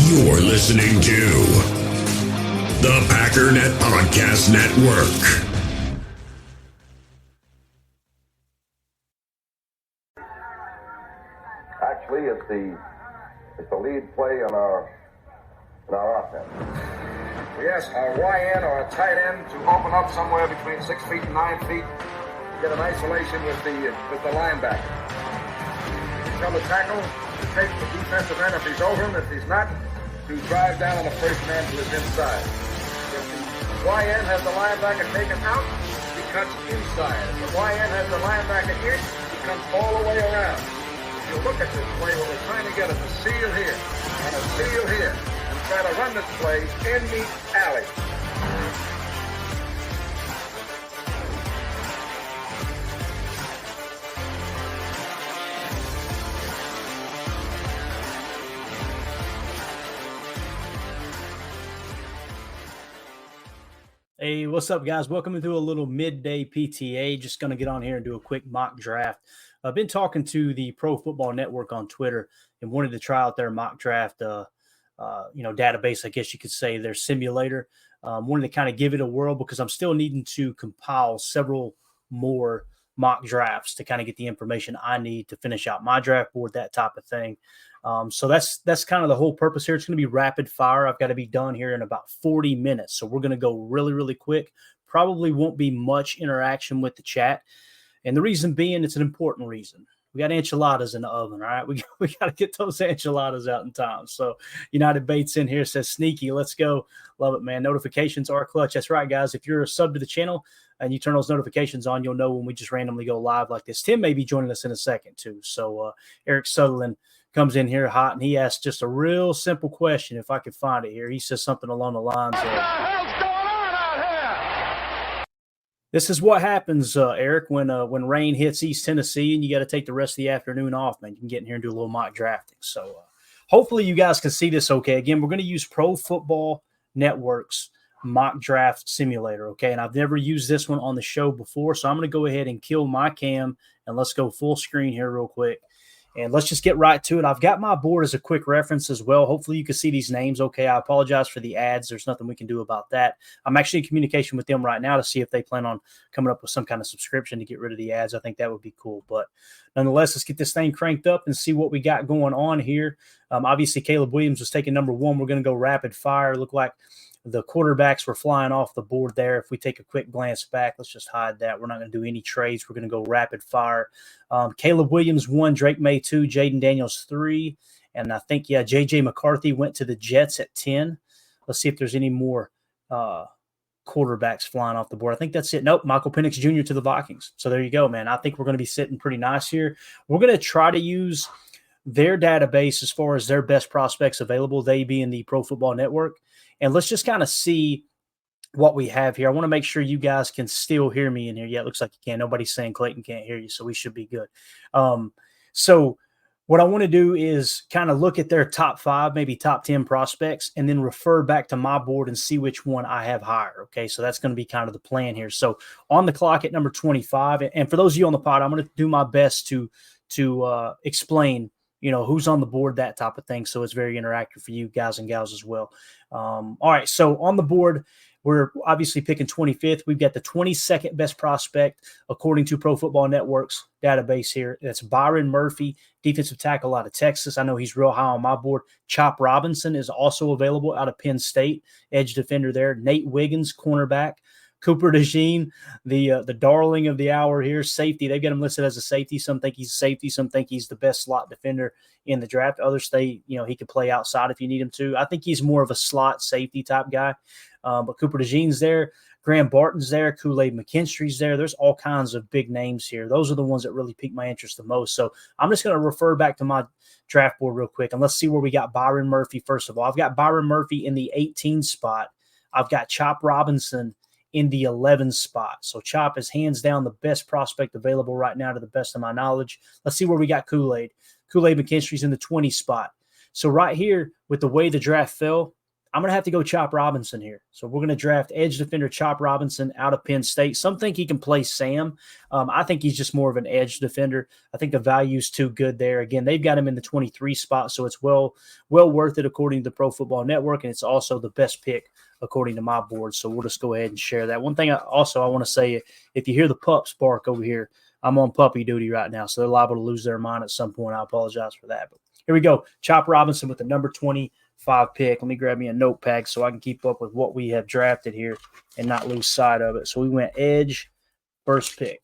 You're listening to the Packernet Podcast Network. Actually, it's the lead play in our offense. We ask our YN or a tight end to open up somewhere between 6 feet and 9 feet, get an isolation with the linebacker. Tell the tackle to take the defensive end if he's over him. If he's not, to drive down on the first man to his inside. If the YN has the linebacker taken out, he cuts inside. If the YN has the linebacker in, he comes all the way around. If you look at this play, what we're trying to get is a seal here and a seal here, and try to run this play in the alley. Hey, what's up, guys? Welcome to a little midday PTA. Just going to get on here and do a quick mock draft. I've been talking to the Pro Football Network on Twitter and wanted to try out their mock draft, database, I guess you could say, their simulator. Wanted to kind of give it a whirl because I'm still needing to compile several more mock drafts to kind of get the information I need to finish out my draft board, that type of thing. So that's kind of the whole purpose here. It's going to be rapid fire. I've got to be done here in about 40 minutes. So we're going to go really, really quick. Probably won't be much interaction with the chat. And the reason being, it's an important reason. We got enchiladas in the oven, all right? We got to get those enchiladas out in time. So United Bates in here says, sneaky, let's go. Love it, man. Notifications are clutch. That's right, guys. If you're a sub to the channel and you turn those notifications on, you'll know when we just randomly go live like this. Tim may be joining us in a second, too. So Eric Sutherland comes in here hot, and he asks just a real simple question, if I could find it here. He says something along the lines of, what the hell's going on out here? This is what happens, Eric, when rain hits East Tennessee and you got to take the rest of the afternoon off, man. You can get in here and do a little mock drafting. So hopefully you guys can see this okay. Again, we're going to use Pro Football Network's mock draft simulator, okay? And I've never used this one on the show before, so I'm going to go ahead and kill my cam, and let's go full screen here real quick. And let's just get right to it. I've got my board as a quick reference as well. Hopefully you can see these names okay. I apologize for the ads. There's nothing we can do about that. I'm actually in communication with them right now to see if they plan on coming up with some kind of subscription to get rid of the ads. I think that would be cool. But nonetheless, let's get this thing cranked up and see what we got going on here. Obviously, Caleb Williams was taking number 1. We're going to go rapid fire. Look like the quarterbacks were flying off the board there. If we take a quick glance back, let's just hide that. We're not going to do any trades. We're going to go rapid fire. Caleb Williams 1, Drake May 2, Jaden Daniels 3. And I think, J.J. McCarthy went to the Jets at 10. Let's see if there's any more quarterbacks flying off the board. I think that's it. Nope, Michael Penix Jr. to the Vikings. So there you go, man. I think we're going to be sitting pretty nice here. We're going to try to use their database as far as their best prospects available, they being the Pro Football Network. And let's just kind of see what we have here. I want to make sure you guys can still hear me in here. Yeah, it looks like you can. Nobody's saying Clayton can't hear you, so we should be good. So what I want to do is kind of look at their top 5, maybe top 10 prospects, and then refer back to my board and see which one I have higher. Okay, so that's going to be kind of the plan here. So on the clock at number 25, and for those of you on the pod, I'm going to do my best to explain who's on the board, that type of thing. So it's very interactive for you guys and gals as well. All right. So on the board, we're obviously picking 25th. We've got the 22nd best prospect, according to Pro Football Network's database here. That's Byron Murphy, defensive tackle out of Texas. I know he's real high on my board. Chop Robinson is also available out of Penn State, edge defender there. Nate Wiggins, cornerback. Cooper DeJean, the darling of the hour here, safety. They've got him listed as a safety. Some think he's a safety. Some think he's the best slot defender in the draft. Others say, he could play outside if you need him to. I think he's more of a slot safety type guy. But Cooper DeJean's there. Graham Barton's there. Kool-Aid McKinstry's there. There's all kinds of big names here. Those are the ones that really pique my interest the most. So I'm just going to refer back to my draft board real quick, and let's see where we got Byron Murphy first of all. I've got Byron Murphy in the 18 spot. I've got Chop Robinson in the 11 spot. So Chop is hands down the best prospect available right now to the best of my knowledge. Let's see where we got Kool-Aid. Kool-Aid McKinstry's in the 20 spot. So right here, with the way the draft fell, I'm going to have to go Chop Robinson here. So we're going to draft edge defender Chop Robinson out of Penn State. Some think he can play Sam. I think he's just more of an edge defender. I think the value's too good there. Again, they've got him in the 23 spot, so it's well worth it according to the Pro Football Network, and it's also the best pick according to my board. So we'll just go ahead and share that. One thing I want to say, if you hear the pups bark over here, I'm on puppy duty right now, so they're liable to lose their mind at some point. I apologize for that. But here we go. Chop Robinson with the number 25 pick. Let me grab me a notepad so I can keep up with what we have drafted here and not lose sight of it. So we went edge, first pick.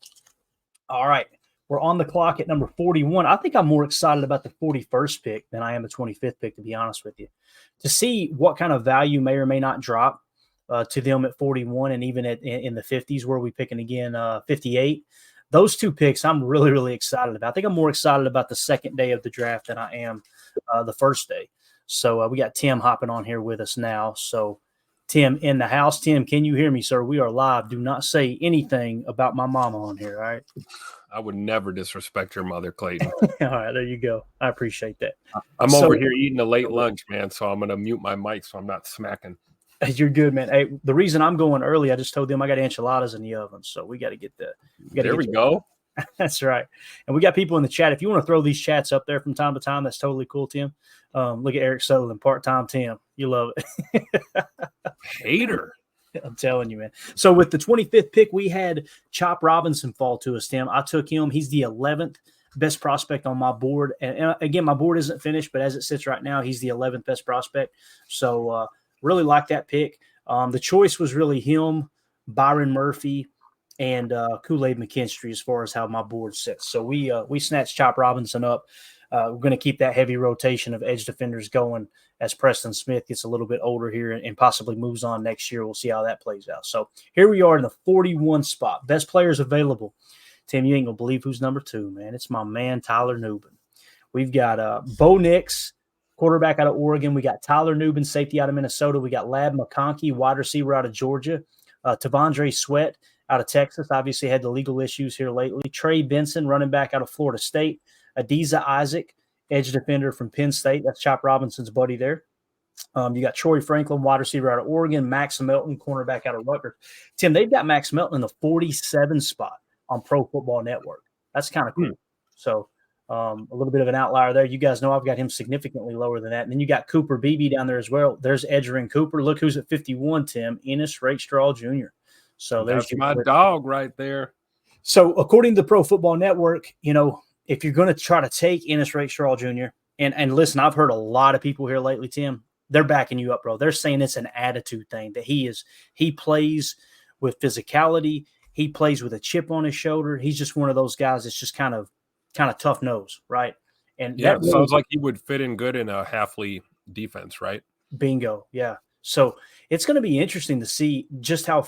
All right. We're on the clock at number 41. I think I'm more excited about the 41st pick than I am the 25th pick, to be honest with you. To see what kind of value may or may not drop to them at 41 and even in the 50s, where we picking again 58. Those two picks I'm really, really excited about. I think I'm more excited about the second day of the draft than I am the first day. So we got Tim hopping on here with us now. So Tim in the house. Tim, can you hear me, sir? We are live. Do not say anything about my mama on here, all right? I would never disrespect your mother, Clayton. All right, there you go. I appreciate that. I'm over here eating a late lunch, man, so I'm going to mute my mic so I'm not smacking. You're good, man. Hey, the reason I'm going early, I just told them I got enchiladas in the oven, so we got to get that. There we go. That's right. And we got people in the chat. If you want to throw these chats up there from time to time, that's totally cool, Tim. Look at Eric Sutherland, part-time Tim. You love it. Hater. I'm telling you, man. So with the 25th pick, we had Chop Robinson fall to us, Tim. I took him. He's the 11th best prospect on my board. And again, my board isn't finished, but as it sits right now, he's the 11th best prospect. So really like that pick. The choice was really him, Byron Murphy, and Kool-Aid McKinstry as far as how my board sits. So we snatched Chop Robinson up. We're going to keep that heavy rotation of edge defenders going as Preston Smith gets a little bit older here and possibly moves on next year. We'll see how that plays out. So here we are in the 41 spot. Best players available. Tim, you ain't going to believe who's number 2, man. It's my man, Tyler Nubin. We've got Bo Nix, quarterback out of Oregon. We got Tyler Nubin, safety out of Minnesota. We got Ladd McConkey, wide receiver out of Georgia. T'Vondre Sweat out of Texas. Obviously had the legal issues here lately. Trey Benson, running back out of Florida State. Adiza Isaac, edge defender from Penn State. That's Chop Robinson's buddy there. You got Troy Franklin, wide receiver out of Oregon. Max Melton, cornerback out of Rutgers. Tim, they've got Max Melton in the 47 spot on Pro Football Network. That's kind of cool. So a little bit of an outlier there. You guys know I've got him significantly lower than that. And then you got Cooper Beebe down there as well. There's Edgerrin Cooper. Look who's at 51, Tim. Ennis Rakestraw Jr. So there's my dog right there. So according to the Pro Football Network, you know, if you're going to try to take Ennis Rakestraw Jr., and listen, I've heard a lot of people here lately, Tim, they're backing you up, bro. They're saying it's an attitude thing, that he plays with physicality. He plays with a chip on his shoulder. He's just one of those guys that's just kind of tough nose, right? And yeah, that it sounds like he would fit in good in a Hafley defense, right? Bingo, yeah. So it's going to be interesting to see just how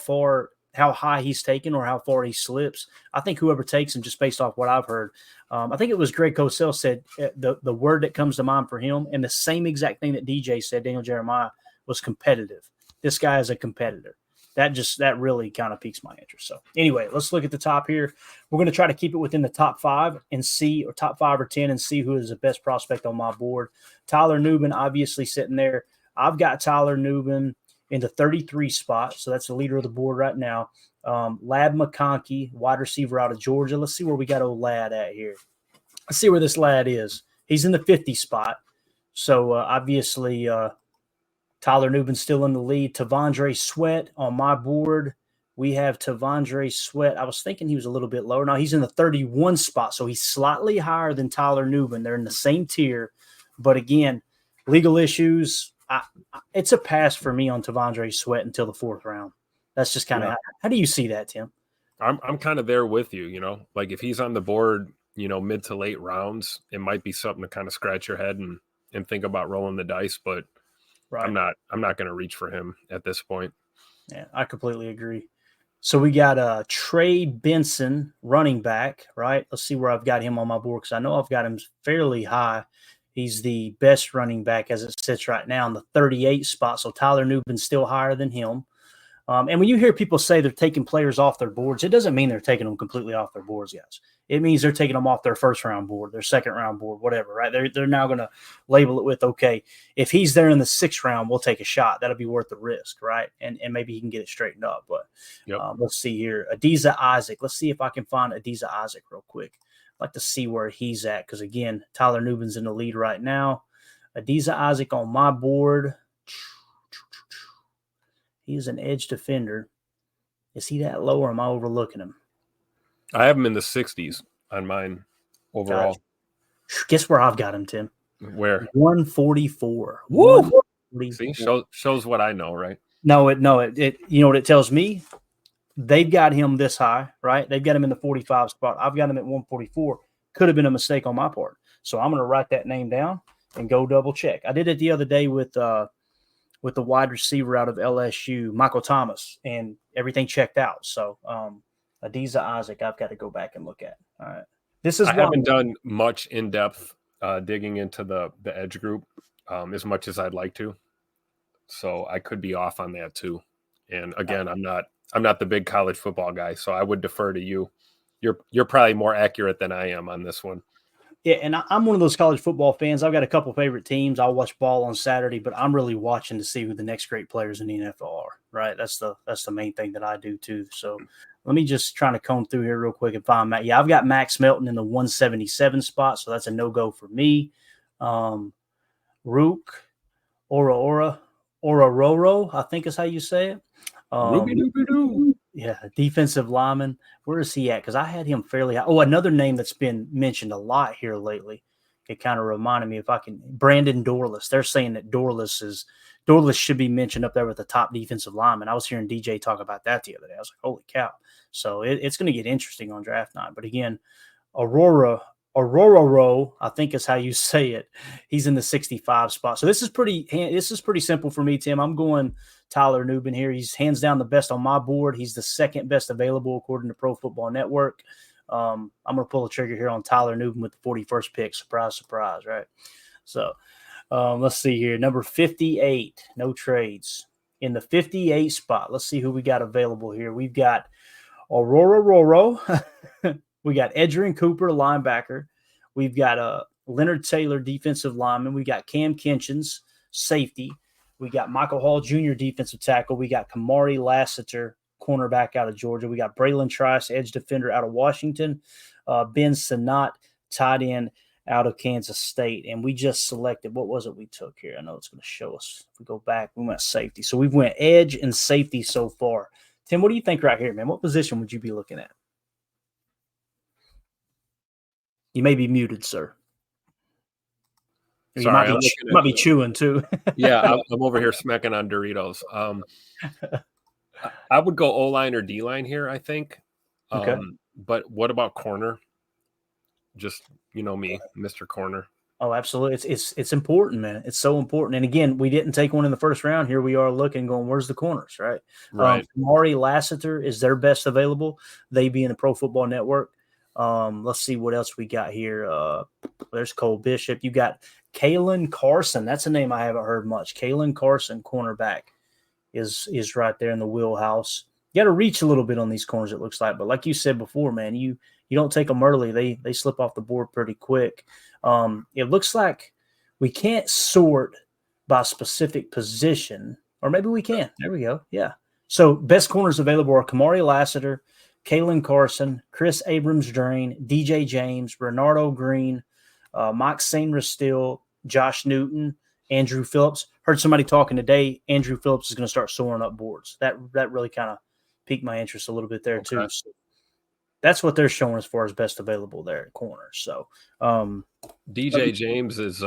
high he's taken or how far he slips. I think whoever takes him, just based off what I've heard, I think it was Greg Cosell said the word that comes to mind for him, and the same exact thing that DJ said, Daniel Jeremiah, was competitive. This guy is a competitor. That really kind of piques my interest. So anyway, let's look at the top here. We're going to try to keep it within the top 5 and see, or top 5 or 10, and see who is the best prospect on my board. Tyler Nubin, obviously sitting there. I've got Tyler Nubin in the 33 spot, so that's the leader of the board right now. Ladd McConkey, wide receiver out of Georgia. Let's see where we got old Ladd at here. Let's see where this lad is. He's in the 50 spot. So obviously Tyler Nubin's still in the lead. T'Vondre Sweat on my board. We have T'Vondre Sweat. I was thinking he was a little bit lower. No, he's in the 31 spot, so he's slightly higher than Tyler Nubin. They're in the same tier. But again, legal issues, it's a pass for me on T'Vondre Sweat until the 4th round. That's just kind of how do you see that, Tim? I'm kind of there with you, you know. Like if he's on the board, you know, mid to late rounds, it might be something to kind of scratch your head and think about rolling the dice, but right. I'm not going to reach for him at this point. Yeah, I completely agree. So we got Trey Benson, running back, right? Let's see where I've got him on my board, because I know I've got him fairly high. He's the best running back as it sits right now in the 38 spot. So Tyler Nubin's still higher than him. And when you hear people say they're taking players off their boards, it doesn't mean they're taking them completely off their boards, guys. It means they're taking them off their first round board, their second round board, whatever, right? They're now going to label it with, okay, if he's there in the 6th round, we'll take a shot. That'll be worth the risk, right? And maybe he can get it straightened up. But let's see here. Adisa Isaac. Let's see if I can find Adisa Isaac real quick. I'd like to see where he's at because, again, Tyler Nubin's in the lead right now. Adisa Isaac on my board. He is an edge defender. Is he that low or am I overlooking him? I have him in the 60s on mine overall. Gotcha. Guess where I've got him, Tim? Where? 144. Woo! 144. See, shows what I know, right? No, you know what it tells me? They've got him this high, right? They've got him in the 45 spot. I've got him at 144. Could have been a mistake on my part. So I'm going to write that name down and go double check. I did it the other day with the wide receiver out of LSU, Michael Thomas, and everything checked out. So Adisa Isaac, I've got to go back and look at. All right. I haven't done much in-depth digging into the edge group as much as I'd like to. So I could be off on that too. And again, I'm not the big college football guy, so I would defer to you. You're probably more accurate than I am on this one. Yeah, and I'm one of those college football fans. I've got a couple favorite teams. I'll watch ball on Saturday, but I'm really watching to see who the next great players in the NFL are, right? That's the main thing that I do too. So let me just try to comb through here real quick and find Matt. Yeah, I've got Max Melton in the 177 spot, so that's a no-go for me. Rook, Orororo, I think is how you say it. Yeah, defensive lineman. Where is he at? Because I had him fairly high. Oh, another name that's been mentioned a lot here lately. It kind of reminded me Brandon Dorless. They're saying that Dorless should be mentioned up there with the top defensive lineman. I was hearing DJ talk about that the other day. I was like, holy cow. So it's going to get interesting on draft night. But again, Orororo, I think is how you say it. He's in the 65 spot. So this is pretty simple for me, Tim. I'm going Tyler Nubin here. He's hands down the best on my board. He's the second best available according to Pro Football Network. I'm going to pull the trigger here on Tyler Nubin with the 41st pick. Surprise, surprise, right? So let's see here. Number 58, no trades. In the 58 spot, let's see who we got available here. We've got Orororo. We got Edgerrin Cooper, linebacker. We've got Leonard Taylor, defensive lineman. We got Cam Kinchins, safety. We got Michael Hall Jr., defensive tackle. We got Kamari Lassiter, cornerback out of Georgia. We got Braylon Trice, edge defender out of Washington. Ben Sinnott, tight end out of Kansas State. And we just selected, what was it we took here? I know it's going to show us. If we go back, we went safety. So we've went edge and safety so far. Tim, what do you think right here, man? What position would you be looking at? You may be muted, sir. Sorry, you might be chewing too. Yeah, I'm over here smacking on Doritos. I would go O-line or D-line here, I think. Okay. But what about corner? Just, me, Mr. Corner. Oh, absolutely. It's important, man. It's so important. And again, we didn't take one in the first round. Here we are looking, going, where's the corners, right? Right. Kamari Lassiter is their best available. They be in the Pro Football Network. Let's see what else we got here. There's Cole Bishop. You got Kalen Carson. That's a name I haven't heard much. Kalen Carson, cornerback, is right there in the wheelhouse. You got to reach a little bit on these corners, it looks like. But like you said before, man, you don't take them early. They slip off the board pretty quick. It looks like we can't sort by specific position, or maybe we can. There we go. Yeah. So best corners available are Kamari Lassiter, Kalen Carson, Chris Abrams-Drain, DJ James, Renardo Green, Mike Sainristil, Josh Newton, Andrew Phillips. Heard somebody talking today. Andrew Phillips is going to start soaring up boards. That really kind of piqued my interest a little bit there too. So that's what they're showing as far as best available there at corner. So DJ James is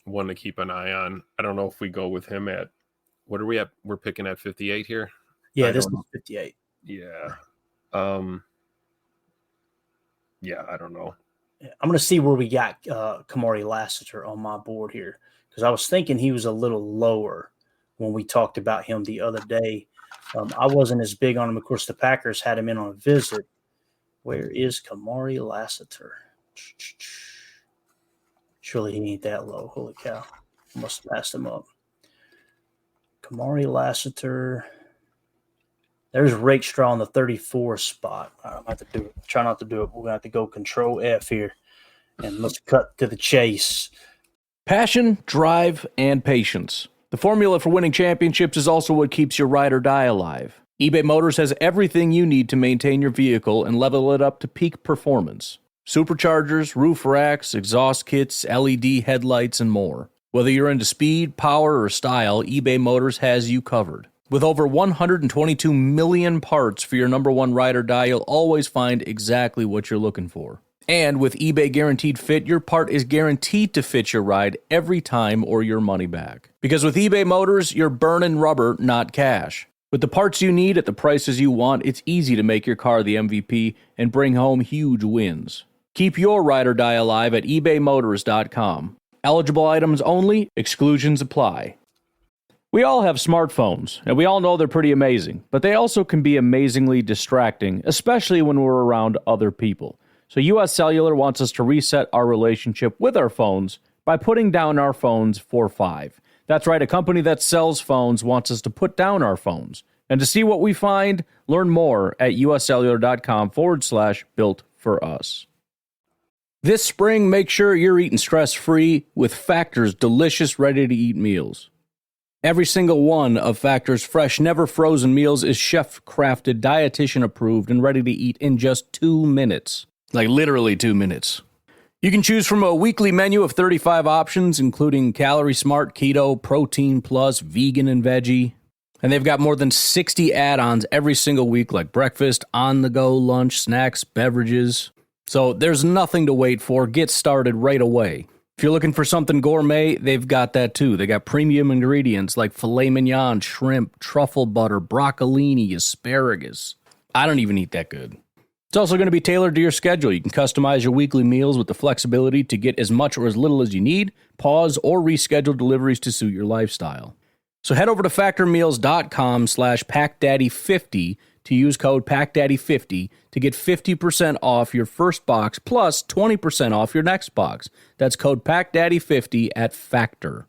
one to keep an eye on. I don't know if we go with him at what are we at? We're picking at 58 here. Yeah, this is 58. Yeah. Yeah, I don't know. I'm going to see where we got Kamari Lassiter on my board here because I was thinking he was a little lower when we talked about him the other day. I wasn't as big on him. Of course, the Packers had him in on a visit. Where is Kamari Lassiter? Surely he ain't that low. Holy cow. I must have passed him up. Kamari Lassiter. There's Rakestraw in the 34 spot. I'm going to have to do it. Try not to do it. We're going to have to go Control F here. And let's cut to the chase. Passion, drive, and patience. The formula for winning championships is also what keeps your ride or die alive. eBay Motors has everything you need to maintain your vehicle and level it up to peak performance. Superchargers, roof racks, exhaust kits, LED headlights, and more. Whether you're into speed, power, or style, eBay Motors has you covered. With over 122 million parts for your number one ride or die, you'll always find exactly what you're looking for. And with eBay Guaranteed Fit, your part is guaranteed to fit your ride every time or your money back. Because with eBay Motors, you're burning rubber, not cash. With the parts you need at the prices you want, it's easy to make your car the MVP and bring home huge wins. Keep your ride or die alive at ebaymotors.com. Eligible items only, exclusions apply. We all have smartphones, and we all know they're pretty amazing, but they also can be amazingly distracting, especially when we're around other people. So US Cellular wants us to reset our relationship with our phones by putting down our phones for $5. That's right, a company that sells phones wants us to put down our phones. And to see what we find, learn more at uscellular.com/built for us. This spring, make sure you're eating stress-free with Factor's delicious, ready-to-eat meals. Every single one of Factor's fresh, never-frozen meals is chef-crafted, dietitian-approved, and ready to eat in just 2 minutes. Like literally 2 minutes. You can choose from a weekly menu of 35 options, including Calorie Smart, Keto, Protein Plus, Vegan, and Veggie. And they've got more than 60 add-ons every single week, like breakfast, on-the-go lunch, snacks, beverages. So there's nothing to wait for. Get started right away. If you're looking for something gourmet, they've got that too. They got premium ingredients like filet mignon, shrimp, truffle butter, broccolini, asparagus. I don't even eat that good. It's also going to be tailored to your schedule. You can customize your weekly meals with the flexibility to get as much or as little as you need, pause, or reschedule deliveries to suit your lifestyle. So head over to factormeals.com/PackDaddy50 to use code PackDaddy50 to get 50% off your first box plus 20% off your next box. That's code PackDaddy50 at Factor.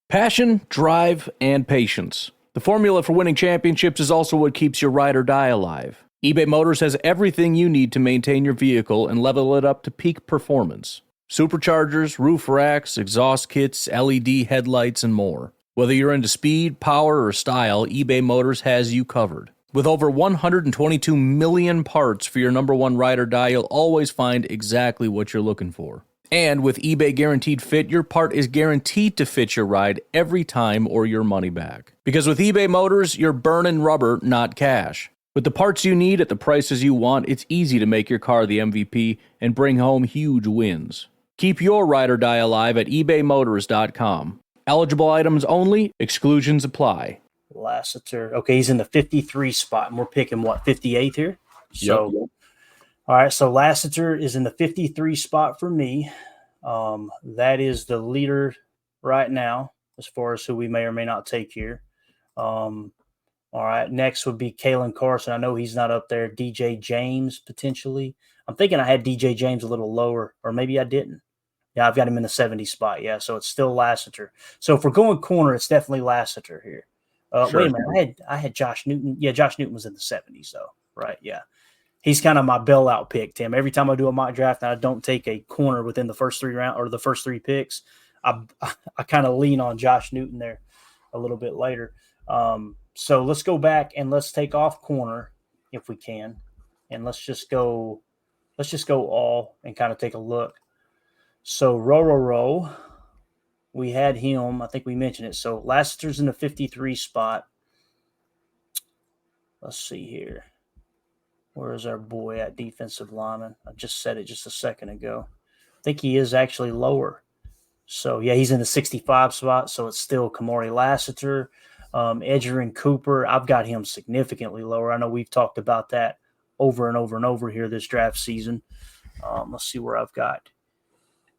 Passion, drive, and patience. The formula for winning championships is also what keeps your ride or die alive. eBay Motors has everything you need to maintain your vehicle and level it up to peak performance. Superchargers, roof racks, exhaust kits, LED headlights, and more. Whether you're into speed, power, or style, eBay Motors has you covered. With over 122 million parts for your number one ride or die, you'll always find exactly what you're looking for. And with eBay Guaranteed Fit, your part is guaranteed to fit your ride every time or your money back. Because with eBay Motors, you're burning rubber, not cash. With the parts you need at the prices you want, it's easy to make your car the MVP and bring home huge wins. Keep your ride or die alive at ebaymotors.com. Eligible items only, exclusions apply. Lassiter. Okay, he's in the 53 spot, and we're picking, 58th here? So, Yep. All right, so Lassiter is in the 53 spot for me. That is the leader right now as far as who we may or may not take here. All right, next would be Kalen Carson. I know he's not up there. DJ James, potentially. I'm thinking I had DJ James a little lower, or maybe I didn't. Yeah, I've got him in the 70 spot. Yeah, so it's still Lassiter. So if we're going corner, it's definitely Lassiter here. Sure. Wait a minute. I had Josh Newton. Yeah, Josh Newton was in the 70s, though. Right, yeah. He's kind of my bailout pick, Tim. Every time I do a mock draft and I don't take a corner within the first 3 rounds or the first 3 picks, I kind of lean on Josh Newton there a little bit later. So let's go back and let's take off corner if we can. And let's just go all and kind of take a look. So Row, we had him. I think we mentioned it. So Lassiter's in the 53 spot. Let's see here. Where is our boy at defensive lineman? I just said it just a second ago. I think he is actually lower. So, yeah, he's in the 65 spot, so it's still Kamari Lassiter. Edgerrin Cooper, I've got him significantly lower. I know we've talked about that over and over and over here this draft season. Let's see where I've got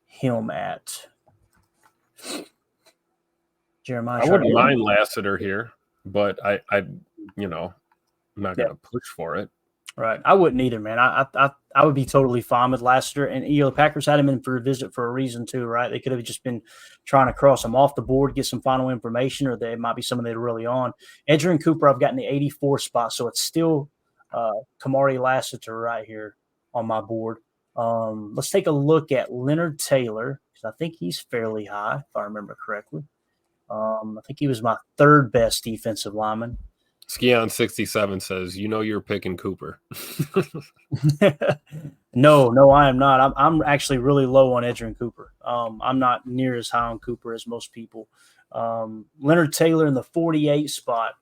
him at. Jeremiah, I wouldn't mind Lassiter here, but I'm not going to push for it. Right. I wouldn't either, man. I would be totally fine with Lassiter. And, the Packers had him in for a visit for a reason, too, right? They could have just been trying to cross him off the board, get some final information, or it might be someone they're really on. Edgerrin Cooper, I've gotten the 84 spot, so it's still Kamari Lassiter right here on my board. Let's take a look at Leonard Taylor, because I think he's fairly high, if I remember correctly. I think he was my third best defensive lineman. Skion67 says, you're picking Cooper. No, I am not. I'm actually really low on Edgerrin Cooper. I'm not near as high on Cooper as most people. Leonard Taylor in the 48 spot.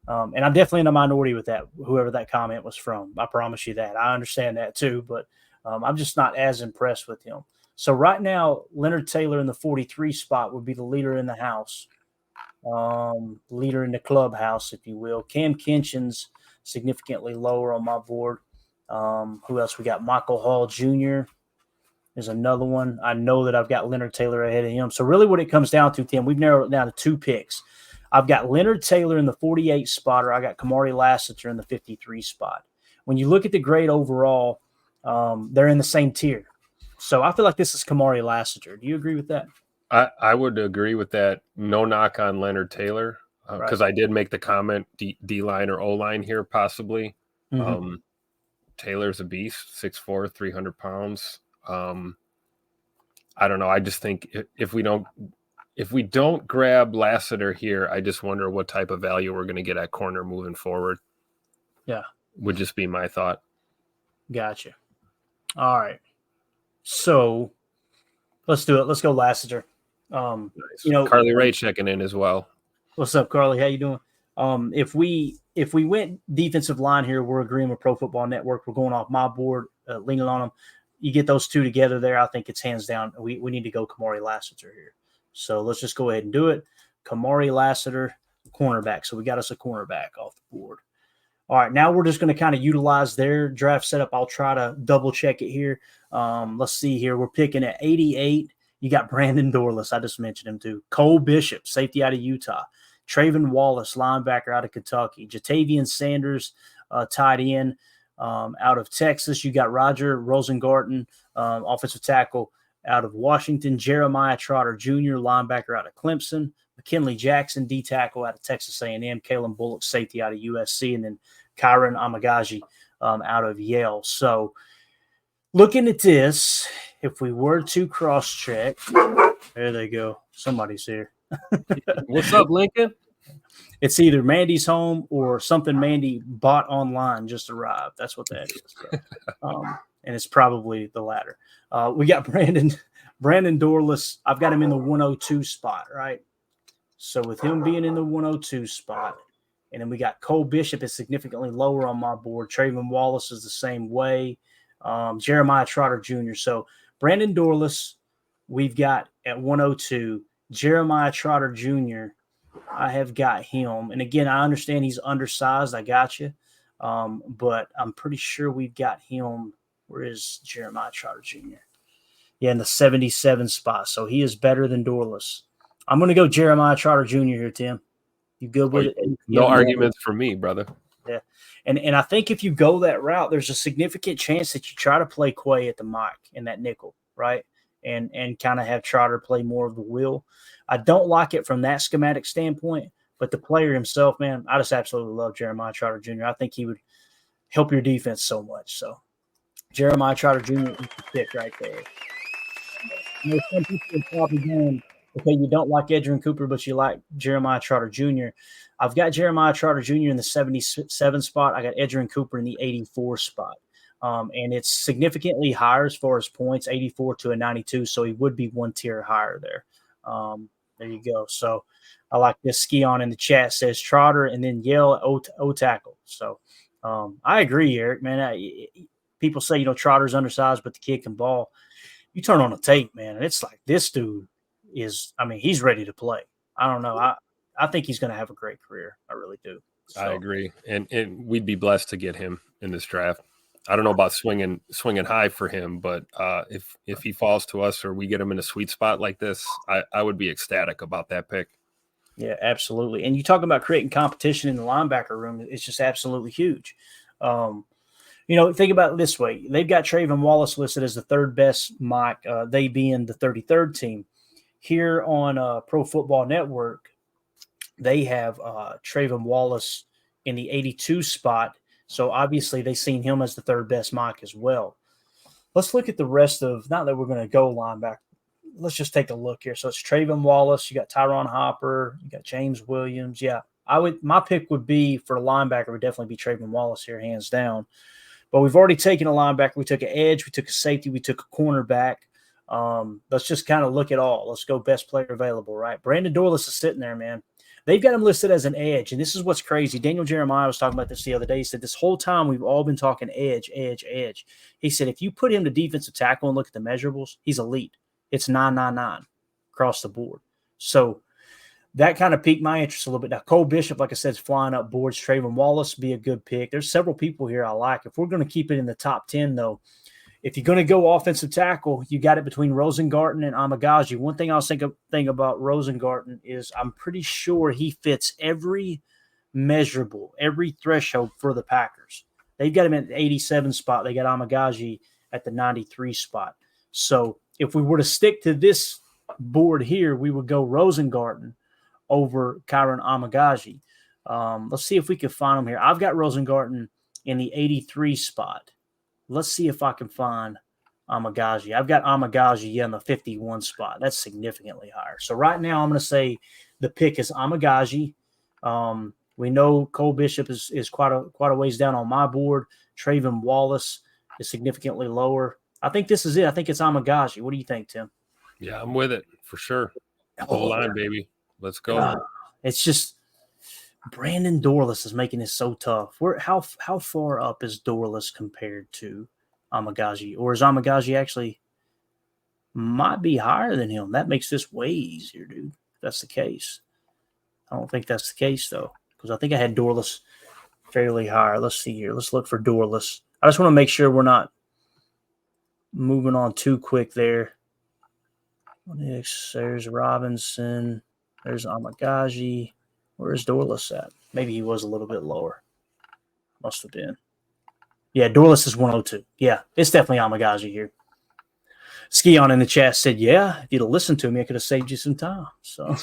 And I'm definitely in a minority with that, whoever that comment was from. I promise you that. I understand that too, but I'm just not as impressed with him. So right now, Leonard Taylor in the 43 spot would be the leader in the house. Leader in the clubhouse, if you will. Cam Kinchin's significantly lower on my board. Who else we got? Michael Hall Jr. is another one. I know that I've got Leonard Taylor ahead of him. So really what it comes down to, Tim, we've narrowed it down to two picks. I've got Leonard Taylor in the 48 spot, or I got Kamari Lassiter in the 53 spot. When you look at the grade overall, they're in the same tier. So I feel like this is Kamari Lassiter. Do you agree with that? I would agree with that. No knock on Leonard Taylor, because I did make the comment D-line or O-line here possibly. Mm-hmm. Taylor's a beast, 6'4", 300 pounds. I don't know. I just think if we don't grab Lassiter here, I just wonder what type of value we're going to get at corner moving forward. Yeah. Would just be my thought. Gotcha. All right. So let's do it. Let's go Lassiter. Nice. Carly Ray checking in as well. What's up, Carly? How you doing? If we went defensive line here, we're agreeing with Pro Football Network. We're going off my board, leaning on them. You get those two together there, I think it's hands down. We need to go Kamari Lassiter here. So let's just go ahead and do it. Kamari Lassiter, cornerback. So we got us a cornerback off the board. All right, now we're just going to kind of utilize their draft setup. I'll try to double check it here. Let's see here. We're picking at 88. You got Brandon Dorless. I just mentioned him too. Cole Bishop, safety out of Utah. Trayvon Wallace, linebacker out of Kentucky. Jatavian Sanders, tight end out of Texas. You got Roger Rosengarten, offensive tackle out of Washington. Jeremiah Trotter Jr., linebacker out of Clemson. McKinley Jackson, D-tackle out of Texas A&M. Kalen Bullock, safety out of USC. And then Kyron Amagaji out of Yale. So looking at this, if we were to cross-check, there they go. Somebody's here. What's up, Lincoln? It's either Mandy's home or something Mandy bought online just arrived. That's what that is. And it's probably the latter. We got Brandon Dorless. I've got him in the 102 spot, right? So with him being in the 102 spot, and then we got Cole Bishop is significantly lower on my board. Trayvon Wallace is the same way. Jeremiah Trotter Jr. So Brandon Dorless, we've got at 102. Jeremiah Trotter Jr., I have got him. And again, I understand he's undersized. I got you. But I'm pretty sure we've got him. Where is Jeremiah Trotter Jr.? Yeah, in the 77 spot. So he is better than Dorless. I'm going to go Jeremiah Trotter Jr. here, Tim. You good with it? No arguments for me, brother. Yeah. And I think if you go that route, there's a significant chance that you try to play Quay at the mic in that nickel, right? And kind of have Trotter play more of the wheel. I don't like it from that schematic standpoint, but the player himself, man, I just absolutely love Jeremiah Trotter Jr. I think he would help your defense so much. So Jeremiah Trotter Jr. is the pick right there. You know, some people are probably going, okay, you don't like Edgerrin Cooper, but you like Jeremiah Trotter Jr. I've got Jeremiah Trotter Jr. in the 77 spot. I got Edgerrin Cooper in the 84 spot. And it's significantly higher as far as points, 84 to a 92. So he would be one tier higher there. There you go. So I like this. Skion in the chat says Trotter and then Yale O tackle. So I agree, Eric, man. People say, Trotter's undersized, but the kid can ball. You turn on the tape, man, and it's like this dude is, he's ready to play. I don't know. I think he's going to have a great career. I really do. So. I agree. And we'd be blessed to get him in this draft. I don't know about swinging high for him, but if he falls to us or we get him in a sweet spot like this, I would be ecstatic about that pick. Yeah, absolutely. And you talk about creating competition in the linebacker room. It's just absolutely huge. Think about it this way. They've got Trayvon Wallace listed as the third best mock, they being the 33rd team. Here on Pro Football Network, they have Trayvon Wallace in the 82 spot. So obviously they've seen him as the third best mock as well. Let's look at the rest of, not that we're going to go linebacker. Let's just take a look here. So it's Trayvon Wallace. You got Tyron Hopper. You got James Williams. Yeah, my pick would be for a linebacker would definitely be Trayvon Wallace here, hands down. But we've already taken a linebacker. We took an edge. We took a safety. We took a cornerback. Let's just kind of look at all. Let's go best player available, right? Brandon Dorlus is sitting there, man. They've got him listed as an edge, and this is what's crazy. Daniel Jeremiah was talking about this the other day. He said this whole time we've all been talking edge, edge, edge. He said if you put him to defensive tackle and look at the measurables, he's elite. It's 999 across the board. So that kind of piqued my interest a little bit. Now, Cole Bishop, like I said, is flying up boards. Trayvon Wallace be a good pick. There's several people here I like. If we're going to keep it in the top 10, though, if you're going to go offensive tackle, you got it between Rosengarten and Amagaji. One thing I was thinking about Rosengarten is I'm pretty sure he fits every measurable, every threshold for the Packers. They've got him at the 87 spot. They got Amagaji at the 93 spot. So if we were to stick to this board here, we would go Rosengarten over Kyron Amagaji. Let's see if we can find him here. I've got Rosengarten in the 83 spot. Let's see if I can find Amagaji. I've got Amagaji in the 51 spot. That's significantly higher. So right now I'm going to say the pick is Amagaji. We know Cole Bishop is quite a ways down on my board. Trayvon Wallace is significantly lower. I think this is it. I think it's Amagaji. What do you think, Tim? Yeah, I'm with it for sure. Whole line, baby. Let's go. It's just Brandon Dorlus is making this so tough. How far up is Dorlus compared to Amagaji? Or is Amagaji actually might be higher than him? That makes this way easier, dude. If that's the case. I don't think that's the case, though, because I think I had Dorlus fairly higher. Let's see here. Let's look for Dorlus. I just want to make sure we're not moving on too quick there. There's Robinson. There's Amagaji. Where's Dorlus at? Maybe he was a little bit lower. Must have been. Yeah, Dorlus is 102. Yeah, it's definitely Amagaji here. Skion in the chat said, yeah, if you'd have listened to me, I could have saved you some time. So, all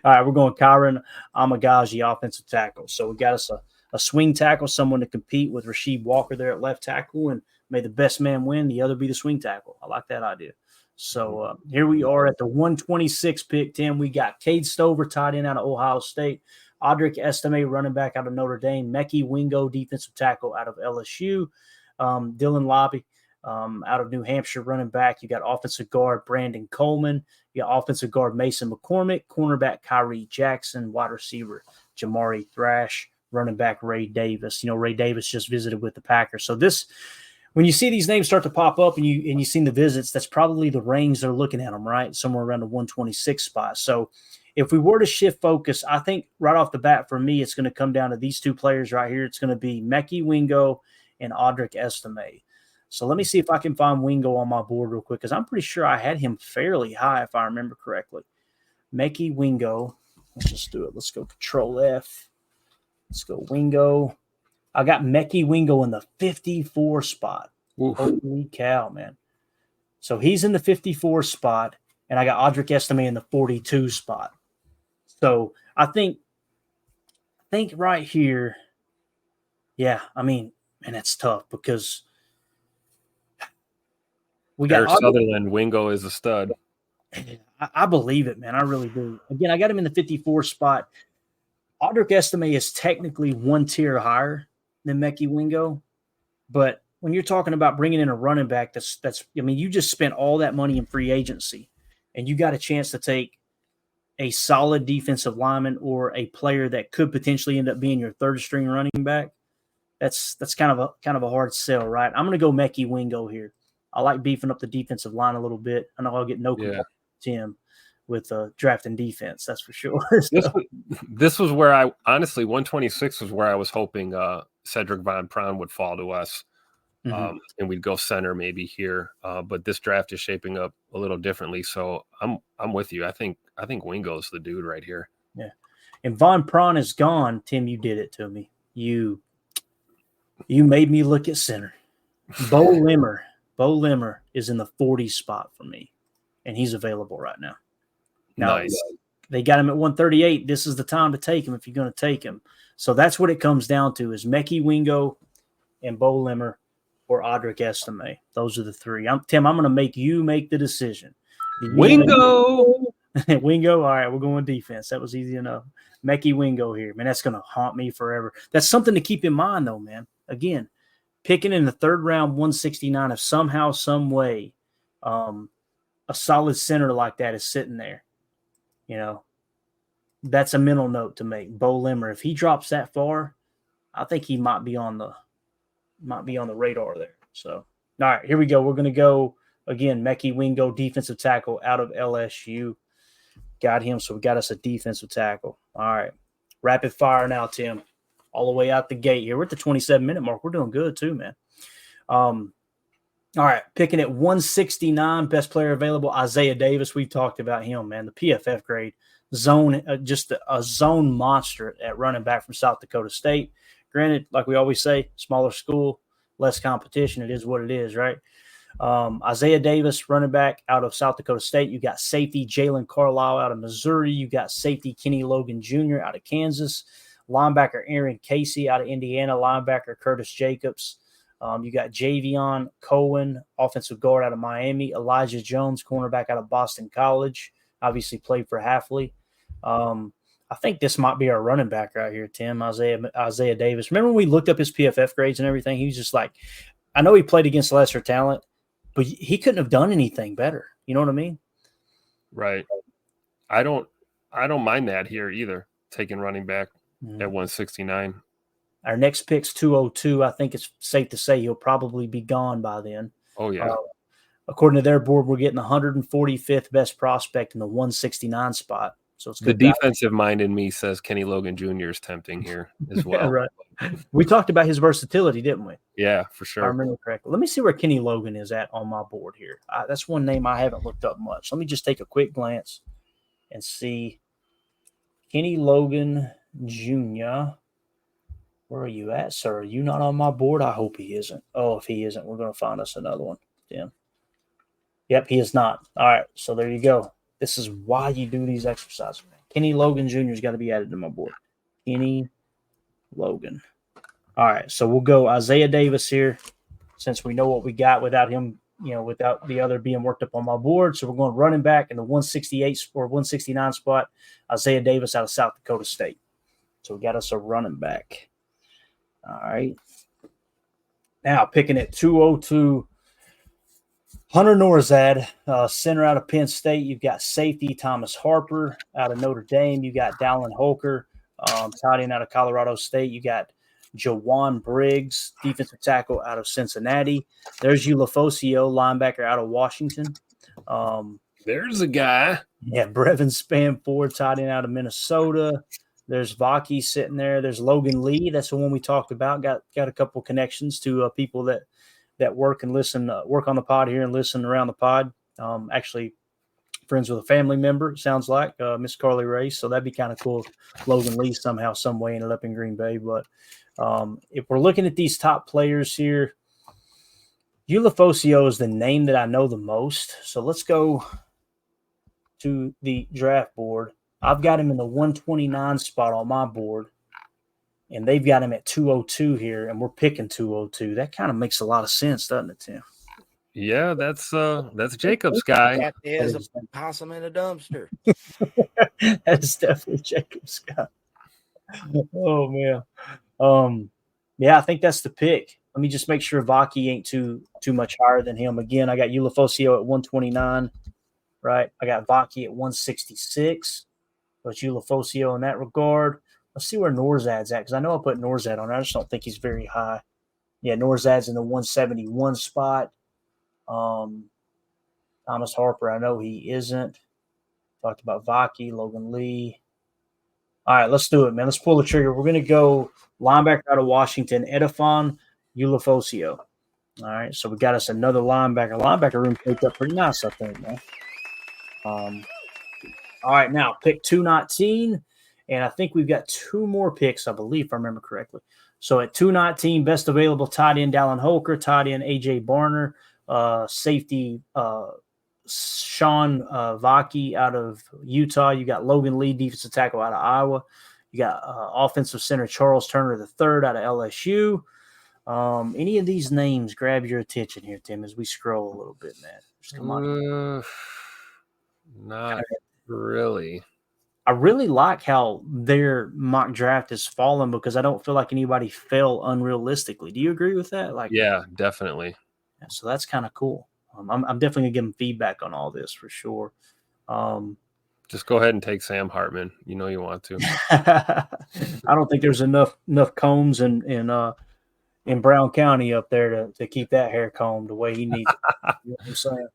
right, we're going Kyron Amagaji, offensive tackle. So we got us a swing tackle, someone to compete with Rasheed Walker there at left tackle, and may the best man win, the other be the swing tackle. I like that idea. So here we are at the 126 pick, Tim. We got Cade Stover, tight end out of Ohio State. Audric Estime, running back out of Notre Dame. Mekhi Wingo, defensive tackle out of LSU. Dylan Lobby out of New Hampshire, running back. You got offensive guard Brandon Coleman. You got offensive guard Mason McCormick. Cornerback Kyrie Jackson. Wide receiver Jamari Thrash. Running back Ray Davis. Ray Davis just visited with the Packers. So this – when you see these names start to pop up and you seen the visits, that's probably the range they're looking at them, right? Somewhere around the 126 spot. So if we were to shift focus, I think right off the bat for me, it's going to come down to these two players right here. It's going to be Mekhi Wingo and Audric Estime. So let me see if I can find Wingo on my board real quick, because I'm pretty sure I had him fairly high if I remember correctly. Mekhi Wingo. Let's just do it. Let's go Control F. Let's go Wingo. I got Mekhi Wingo in the 54 spot. Oof. Holy cow, man. So he's in the 54 spot, and I got Audric Estime in the 42 spot. So I think right here, yeah, I mean, man, that's tough because we got Sutherland. Wingo is a stud. I believe it, man. I really do. Again, I got him in the 54 spot. Audric Estime is technically one tier higher than Mekhi Wingo, but when you're talking about bringing in a running back, that's I mean, you just spent all that money in free agency, and you got a chance to take a solid defensive lineman or a player that could potentially end up being your third string running back. That's kind of a hard sell, right? I'm going to go Mekhi Wingo here. I like beefing up the defensive line a little bit. I know I'll get no complaint, Tim, with drafting defense. That's for sure. This was where I honestly 126 was where I was hoping Cedric Von Pron would fall to us, and we'd go center maybe here. But this draft is shaping up a little differently, so I'm with you. I think Wingo's the dude right here. Yeah, and Von Pron is gone. Tim, you did it to me. You You made me look at center. Bo Limmer. Bo Limmer is in the 40 spot for me, and he's available right now. Nice. They got him at 138. This is the time to take him if you're going to take him. So that's what it comes down to is Mekhi Wingo and Bo Limmer or Audric Estime. Those are the three. Tim, I'm going to make you make the decision. Wingo! Wingo? All right, we're going defense. That was easy enough. Mekhi Wingo here. Man, that's going to haunt me forever. That's something to keep in mind, though, man. Again, picking in the third round, 169, if somehow, some way, a solid center like that is sitting there, that's a mental note to make. Bo Limmer, if he drops that far, I think he might be on the radar there. So, all right, here we go. We're going to go again. Mekhi Wingo, defensive tackle out of LSU. Got him, so we got us a defensive tackle. All right, rapid fire now, Tim. All the way out the gate here. We're at the 27-minute mark. We're doing good too, man. All right, picking at 169, best player available, Isaiah Davis. We've talked about him, man. The PFF grade, zone, just a zone monster at running back from South Dakota State. Granted, like we always say, smaller school, less competition. It is what it is, right? Isaiah Davis, running back out of South Dakota State. You got safety Jalen Carlisle out of Missouri. You got safety Kenny Logan Jr. out of Kansas. Linebacker Aaron Casey out of Indiana. Linebacker Curtis Jacobs. You got Javion Cohen, offensive guard out of Miami. Elijah Jones, cornerback out of Boston College. Obviously played for Hafley. I think this might be our running back right here, Tim, Isaiah Davis. Remember when we looked up his PFF grades and everything? He was just like, I know he played against lesser talent, but he couldn't have done anything better. You know what I mean? Right. I don't mind that here either, taking running back at 169. Our next pick's 202. I think it's safe to say he'll probably be gone by then. Oh, yeah. According to their board, we're getting the 145th best prospect in the 169 spot. So it's the defensive mind in me says Kenny Logan Jr. is tempting here as well. Yeah, right. We talked about his versatility, didn't we? Yeah, for sure. If I remember correctly. Let me see where Kenny Logan is at on my board here. That's one name I haven't looked up much. Let me just take a quick glance and see. Kenny Logan Jr. Where are you at, sir? Are you not on my board? I hope he isn't. Oh, if he isn't, we're going to find us another one. Tim. Yep, he is not. All right, so there you go. This is why you do these exercises. Kenny Logan Jr. has got to be added to my board. Kenny Logan. All right, so we'll go Isaiah Davis here since we know what we got without him, without the other being worked up on my board. So we're going running back in the 168 or 169 spot, Isaiah Davis out of South Dakota State. So we got us a running back. All right. Now picking at 202, Hunter Nourzad, center out of Penn State. You've got safety Thomas Harper out of Notre Dame. You got Dallin Holker, tight end out of Colorado State. You got Jawan Briggs, defensive tackle out of Cincinnati. There's Ulafosio, linebacker out of Washington. There's a guy. Yeah, Brevin Spanford, tight end out of Minnesota. There's Vaki sitting there. There's Logan Lee. That's the one we talked about. Got a couple connections to people that work and listen, work on the pod here and listen around the pod. Actually, friends with a family member, sounds like, Miss Carly Race. So that'd be kind of cool if Logan Lee somehow, some way ended up in Green Bay. But if we're looking at these top players here, Ulafosio is the name that I know the most. So let's go to the draft board. I've got him in the 129 spot on my board, and they've got him at 202 here, and we're picking 202. That kind of makes a lot of sense, doesn't it, Tim? Yeah, that's Jacob's guy. That is a possum in a dumpster. That is definitely Jacob's guy. Oh, man. Yeah, I think that's the pick. Let me just make sure Vaki ain't too much higher than him. Again, I got Ulafosio at 129, right? I got Vaki at 166. But Ulafosio in that regard. Let's see where Nourzad's at, because I know I put Nourzad on there. I just don't think he's very high. Yeah, Nourzad's in the 171 spot. Thomas Harper, I know he isn't. Talked about Vaki, Logan Lee. All right, let's do it, man. Let's pull the trigger. We're going to go linebacker out of Washington, Edifon Ulafosio. All right, so we got us another linebacker. Linebacker room picked up pretty nice, I think, man. All right, now pick 219, and I think we've got two more picks, I believe, if I remember correctly. So at 219, best available tight end Dallin Holker, tight end AJ Barner, safety Sean Vaki out of Utah. You got Logan Lee, defensive tackle out of Iowa. You got offensive center Charles Turner III out of LSU. Any of these names grab your attention here, Tim, as we scroll a little bit, man? Just come on. Not really. I really like how their mock draft has fallen because I don't feel like anybody fell unrealistically. Do you agree with that? Like, yeah, definitely. So that's kind of cool. I'm definitely gonna give them feedback on all this for sure. Just go ahead and take Sam Hartman. You know you want to. I don't think there's enough combs in Brown County up there to keep that hair combed the way he needs it. You know what I'm saying?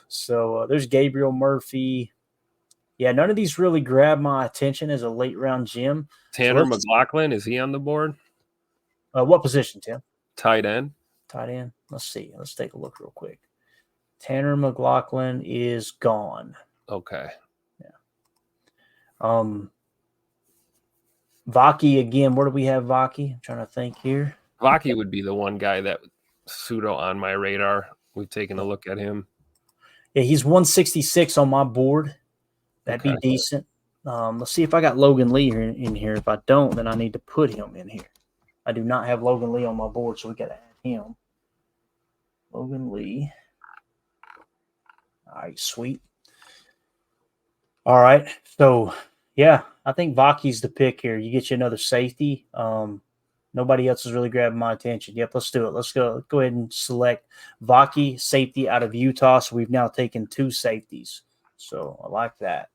So there's Gabriel Murphy. Yeah, none of these really grabbed my attention as a late round gem. Tanner McLaughlin, is he on the board? What position, Tim? Tight end. Tight end. Let's see. Let's take a look real quick. Tanner McLaughlin is gone. Okay. Yeah. Vaki again. Where do we have Vaki? I'm trying to think here. Vaki would be the one guy that pseudo on my radar. We've taken a look at him. Yeah, he's 166 on my board. That'd be decent. Let's see if I got Logan Lee in here. If I don't, then I need to put him in here. I do not have Logan Lee on my board, so we got to add him. Logan Lee. All right, sweet. All right, so yeah, I think Vaki's the pick here. You get you another safety. Nobody else is really grabbing my attention. Yep, let's do it. Let's go ahead and select Vaki, safety out of Utah. So we've now taken 2 safeties. So I like that.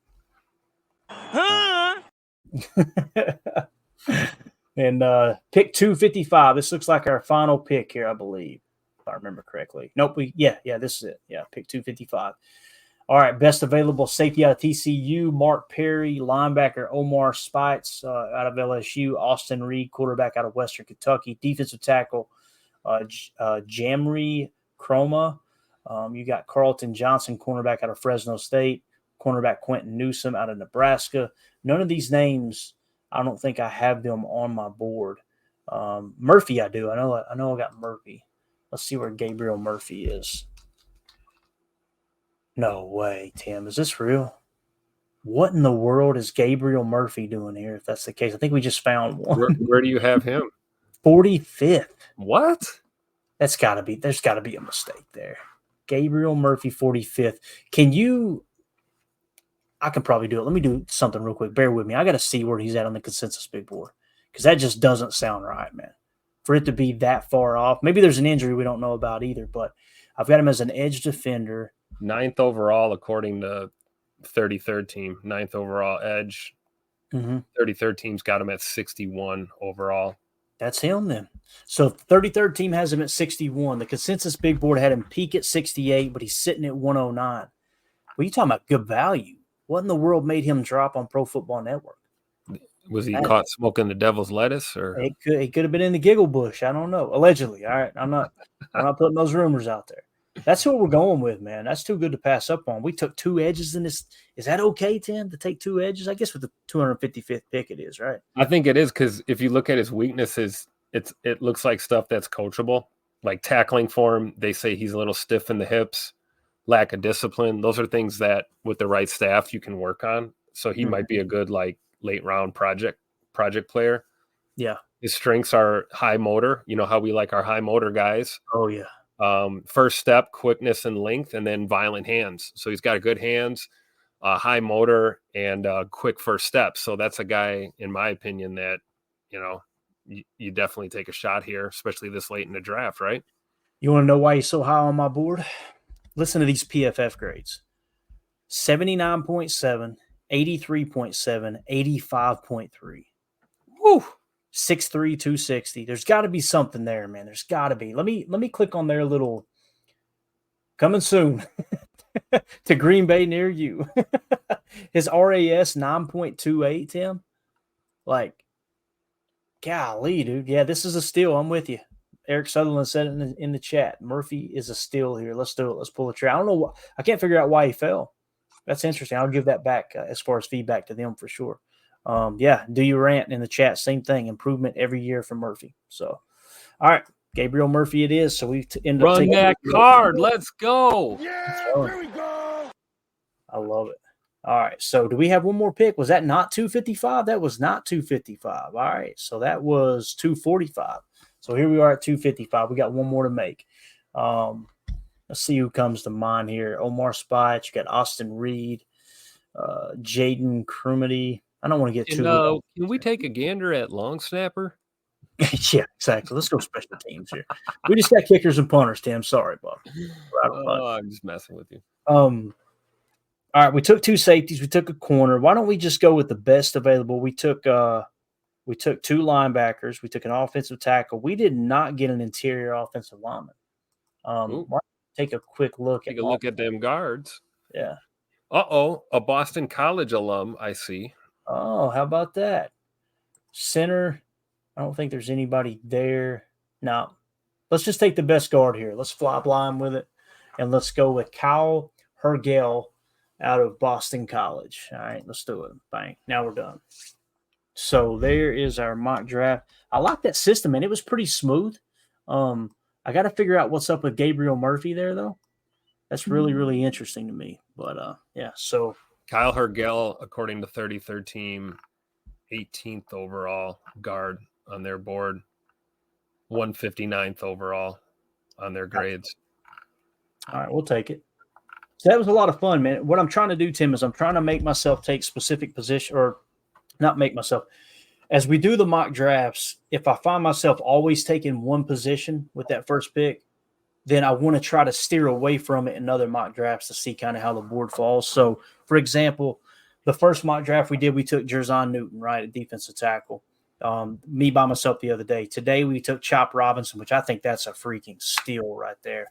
And pick 255. This looks like our final pick here, I believe, if I remember correctly. Nope. Yeah, this is it. Yeah, pick 255. All right, best available safety out of TCU, Mark Perry, linebacker Omar Spites out of LSU, Austin Reed, quarterback out of Western Kentucky, defensive tackle Jamri Chroma. You got Carlton Johnson, cornerback out of Fresno State, cornerback Quentin Newsom out of Nebraska. None of these names, I don't think I have them on my board. Murphy, I do. I know I got Murphy. Let's see where Gabriel Murphy is. No way, Tim. Is this real? What in the world is Gabriel Murphy doing here, if that's the case? I think we just found one. Where do you have him? 45th. What? There's got to be a mistake there. Gabriel Murphy, 45th. I can probably do it. Let me do something real quick. Bear with me. I got to see where he's at on the consensus big board because that just doesn't sound right, man. For it to be that far off. Maybe there's an injury we don't know about either, but I've got him as an edge defender. 9th overall, according to 33rd team. 9th overall edge. 33rd team's got him at 61 overall. That's him then. So 33rd team has him at 61. The consensus big board had him peak at 68, but he's sitting at 109. Well, you talking about good value. What in the world made him drop on Pro Football Network? Was he caught smoking the devil's lettuce, or it could have been in the giggle bush? I don't know. Allegedly. All right. I'm not putting those rumors out there. That's what we're going with, man. That's too good to pass up on. We took 2 edges in this. Is that okay, Tim, to take 2 edges? I guess with the 255th pick it is, right? I think it is because if you look at his weaknesses, it looks like stuff that's coachable. Like tackling for him, they say he's a little stiff in the hips, lack of discipline. Those are things that with the right staff you can work on. So he might be a good like late round project player. Yeah. His strengths are high motor. You know how we like our high motor guys. Oh, yeah. First step, quickness and length, and then violent hands. So he's got good hands, high motor, and quick first step. So that's a guy, in my opinion, that, you definitely take a shot here, especially this late in the draft, right? You want to know why he's so high on my board? Listen to these PFF grades. 79.7, 83.7, 85.3. Woo! 6'3", 260. There's got to be something there, man. There's got to be. Let me click on their little coming soon to Green Bay near you. His RAS 9.28, Tim. Like, golly, dude. Yeah, this is a steal. I'm with you. Eric Sutherland said it in the chat. Murphy is a steal here. Let's do it. Let's pull a trigger. I don't know. I can't figure out why he fell. That's interesting. I'll give that back as far as feedback to them for sure. Yeah, do you rant in the chat? Same thing. Improvement every year for Murphy. So, all right, Gabriel Murphy it is. So we end up Run taking that card. Let's go. Yeah, here we go. I love it. All right. So do we have one more pick? Was that not 255? That was not 255. All right. So that was 245. So here we are at 255. We got one more to make. Let's see who comes to mind here. Omar Spite. You got Austin Reed, Jaden Crumity. I don't want to get too. Can we take a gander at long snapper? Yeah, exactly. Let's go special teams here. We just got kickers and punters, Tim. Sorry, Bob. I'm just messing with you. All right, we took 2 safeties. We took a corner. Why don't we just go with the best available? We took 2 linebackers. We took an offensive tackle. We did not get an interior offensive lineman. Why don't we take a quick look? Take a look at them guards. Yeah. A Boston College alum, I see. Oh, how about that? Center. I don't think there's anybody there. No. Let's just take the best guard here. Let's fly blind with it, and let's go with Kyle Hergel out of Boston College. All right, let's do it. Bang. Now we're done. So there is our mock draft. I like that system, and it was pretty smooth. I got to figure out what's up with Gabriel Murphy there, though. That's really, really interesting to me. But, yeah, so. Kyle Hergel, according to 33rd team, 18th overall guard on their board, 159th overall on their grades. All right, we'll take it. So that was a lot of fun, man. What I'm trying to do, Tim, is I'm trying to make myself take specific position, or not make myself. As we do the mock drafts, if I find myself always taking one position with that first pick, then I want to try to steer away from it in other mock drafts to see kind of how the board falls. So, for example, the first mock draft we did, we took Jerzon Newton, right, at defensive tackle. Me by myself the other day. Today we took Chop Robinson, which I think that's a freaking steal right there.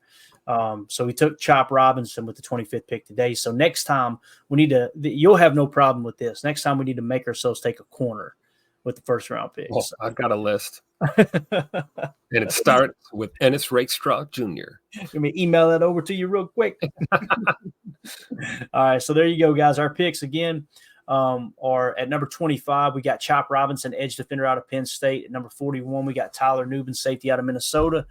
So we took Chop Robinson with the 25th pick today. So next time we need to – you'll have no problem with this. Next time we need to make ourselves take a corner with the first round pick. Oh, I've got a list. And it starts with Ennis Rakestraw Jr. Let me email that over to you real quick. All right, so there you go, guys. Our picks again are at number 25. We got Chop Robinson, edge defender out of Penn State. At number 41, we got Tyler Nubin, safety out of Minnesota.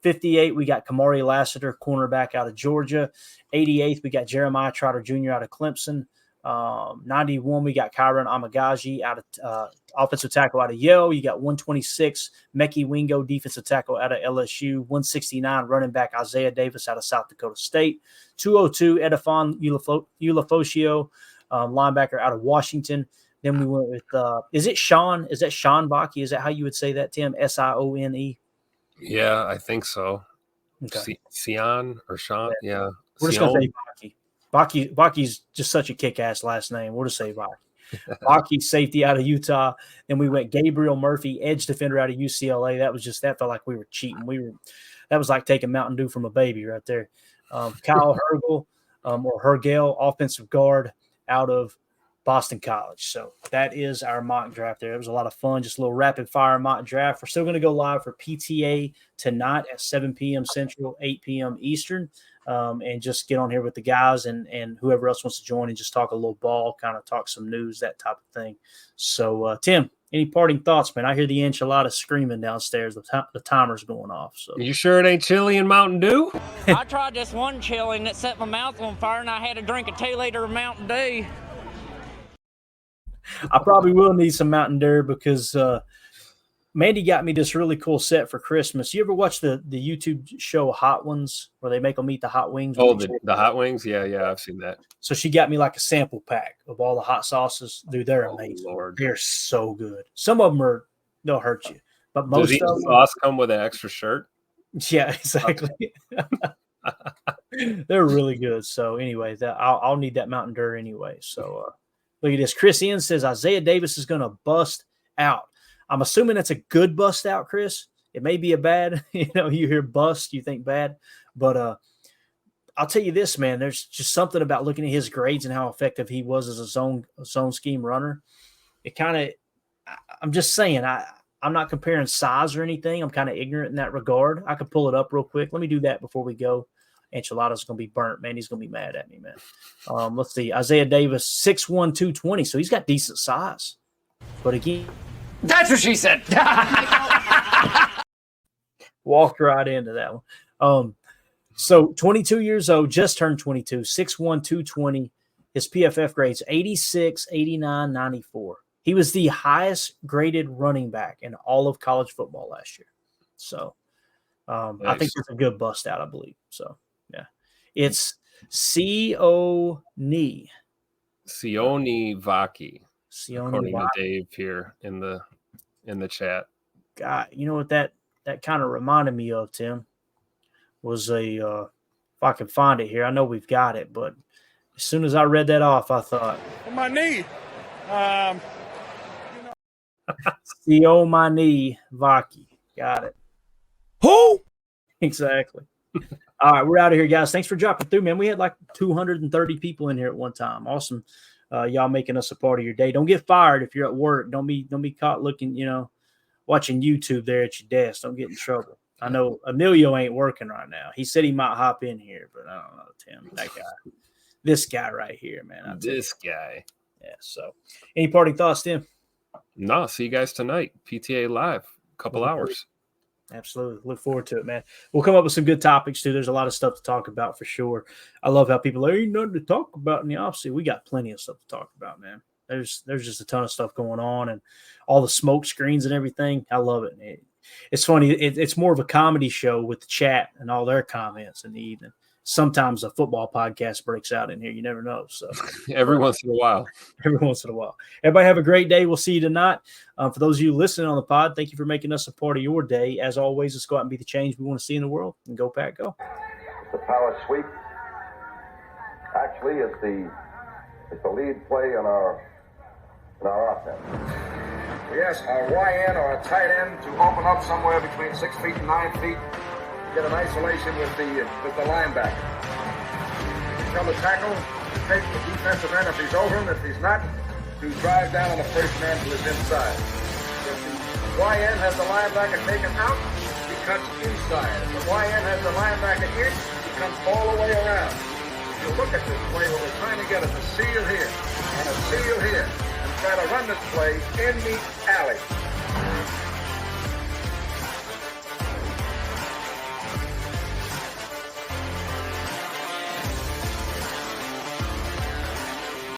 58, we got Kamari Lassiter, cornerback out of Georgia. 88th, we got Jeremiah Trotter Jr. out of Clemson. 91, we got Kyron Amagaji out of offensive tackle out of Yale. You got 126, Mekhi Wingo, defensive tackle out of LSU. 169, running back Isaiah Davis out of South Dakota State. 202, Edifon Ulafosio, linebacker out of Washington. Then we went with is it Sean? Is that Sean Bakke? Is that how you would say that, Tim? Sione? Yeah, I think so. Okay. Sion or Sean? Yeah. We're just going to say Bakke. Bakke's just such a kick-ass last name. We'll just say Bakke. Bakke, safety out of Utah. Then we went Gabriel Murphy, edge defender out of UCLA. That felt like we were cheating. That was like taking Mountain Dew from a baby right there. Kyle Hergel or Hergel, offensive guard out of Boston College. So that is our mock draft there. It was a lot of fun, just a little rapid fire mock draft. We're still going to go live for PTA tonight at 7 p.m. Central, 8 p.m. Eastern, and just get on here with the guys and whoever else wants to join and just talk a little ball, kind of talk some news, that type of thing. So, Tim, any parting thoughts, man? I hear the enchilada screaming downstairs. The timer's going off. So you sure it ain't chili and Mountain Dew? I tried this one chili and it set my mouth on fire, and I had to drink a 2-liter of Mountain Dew. I probably will need some Mountain Dew because Mandy got me this really cool set for Christmas. You ever watch the YouTube show Hot Ones where they make them eat the hot wings? Oh, the hot wings? Yeah, I've seen that. So she got me like a sample pack of all the hot sauces. Dude, they're amazing. Lord. They're so good. Some of them they'll hurt you. But most Does each of them, sauce come with an extra shirt? Yeah, exactly. They're really good. So anyway, I'll need that Mountain Dew anyway. So look at this. Chris Ian says Isaiah Davis is going to bust out. I'm assuming that's a good bust out, Chris. It may be a bad, you hear bust, you think bad. But I'll tell you this, man, there's just something about looking at his grades and how effective he was as a zone scheme runner. It kind of, I'm just saying, I'm not comparing size or anything. I'm kind of ignorant in that regard. I could pull it up real quick. Let me do that before we go. enchilada's going to be burnt, man. He's going to be mad at me, man. Let's see. Isaiah Davis, 6'1", 220. So he's got decent size. But again, that's what she said. Walked right into that one. So 22 years old, just turned 22, 6'1", 220. His PFF grades 86, 89, 94. He was the highest graded running back in all of college football last year. So nice. I think it's a good bust out, I believe. So, yeah. It's Sione Vaki. According to Vaki. Dave here in the chat. God, you know what that kind of reminded me of, Tim? Was if I can find it here. I know we've got it, but as soon as I read that off, I thought On my knee. Sione Vaki. Got it. Who? Exactly. All right, we're out of here, guys. Thanks for dropping through, man. We had like 230 people in here at one time. Awesome. Y'all making us a part of your day. Don't get fired if you're at work. Don't be caught looking, watching YouTube there at your desk. Don't get in trouble. I know Emilio ain't working right now. He said he might hop in here, but I don't know, Tim. That guy. This guy right here, man. This guy. Yeah, so any parting thoughts, Tim? No, see you guys tonight. PTA Live, couple hours. Absolutely. Look forward to it, man. We'll come up with some good topics, too. There's a lot of stuff to talk about for sure. I love how people are, ain't nothing to talk about in the offseason. We got plenty of stuff to talk about, man. There's just a ton of stuff going on and all the smoke screens and everything. I love it. It's funny. It's more of a comedy show with the chat and all their comments in the evening. Sometimes a football podcast breaks out in here. You never know. So every once in a while. Everybody have a great day. We'll see you tonight. For those of you listening on the pod, thank you for making us a part of your day. As always, let's go out and be the change we want to see in the world. And go, Pack, go. The power sweep. Actually, it's the lead play in our offense. Yes, our YN or a tight end to open up somewhere between 6 feet and 9 feet. Get an isolation with the linebacker. Tell the tackle to take the defensive end if he's over him. If he's not, to drive down on the first man to his inside. If the YN has the linebacker taken out, he cuts inside. If the YN has the linebacker in, he comes all the way around. You look at this play where we're trying to get a seal here and a seal here and try to run this play in the alley.